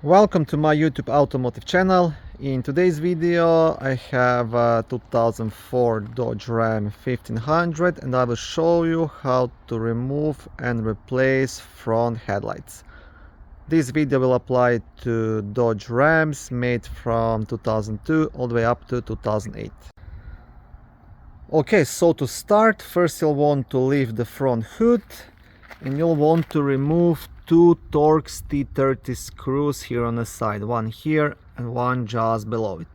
Welcome to my YouTube automotive channel. In today's video I have a 2004 Dodge Ram 1500 and I will show you how to remove and replace front headlights. This video will apply to Dodge Rams made from 2002 all the way up to 2008. Okay, so to start, first you'll want to lift the front hood and you'll want to remove two Torx T30 screws here on the side, one here and one just below it.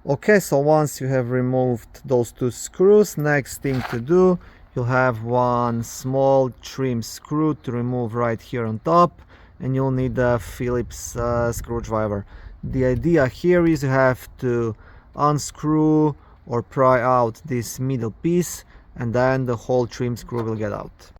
Okay, so once you have removed those two screws, next thing to do, you'll have one small trim screw to remove right here on top, and you'll need a Phillips screwdriver. The idea here is you have to unscrew or pry out this middle piece and then the whole trim screw will get out.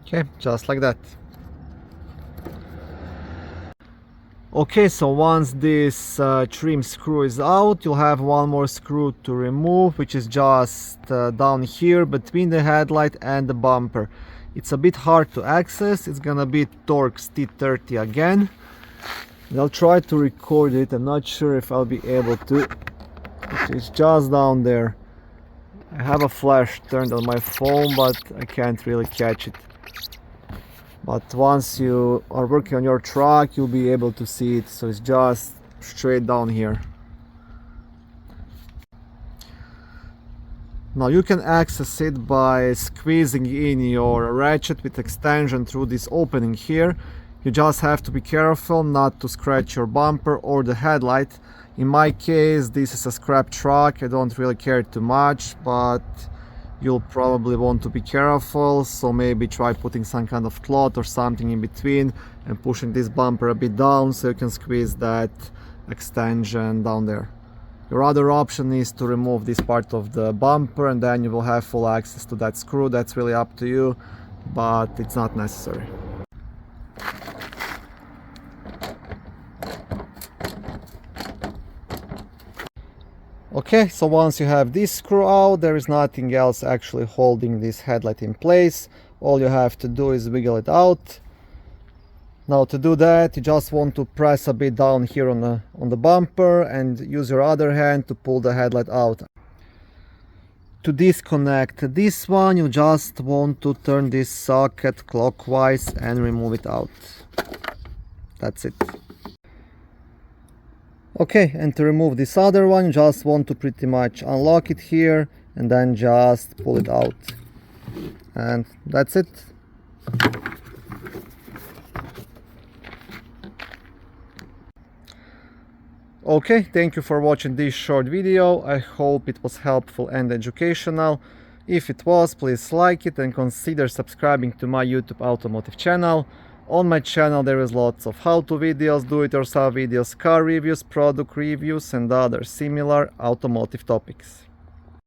Okay, just like that. Okay, so once this trim screw is out, you'll have one more screw to remove, which is just down here between the headlight and the bumper. It's a bit hard to access. It's gonna be Torx T30 again. And I'll try to record it. I'm not sure if I'll be able to. It's just down there. I have a flash turned on my phone, but I can't really catch it. But once you are working on your truck, you'll be able to see it. So it's just straight down here. Now you can access it by squeezing in your ratchet with extension through this opening here. You just have to be careful not to scratch your bumper or the headlight. In my case, this is a scrap truck. I don't really care too much, but you'll probably want to be careful, so maybe try putting some kind of cloth or something in between and pushing this bumper a bit down so you can squeeze that extension down there. Your other option is to remove this part of the bumper and then you will have full access to that screw. That's really up to you, but it's not necessary. Okay, so once you have this screw out, there is nothing else actually holding this headlight in place. All you have to do is wiggle it out. Now to do that, you just want to press a bit down here on the bumper and use your other hand to pull the headlight out. To disconnect this one, you just want to turn this socket clockwise and remove it out. That's it. Okay, and to remove this other one, you just want to pretty much unlock it here and then just pull it out. And that's it. Okay, thank you for watching this short video. I hope it was helpful and educational. If it was, please like it and consider subscribing to my YouTube automotive channel. On my channel there is lots of how-to videos, do-it-yourself videos, car reviews, product reviews and other similar automotive topics.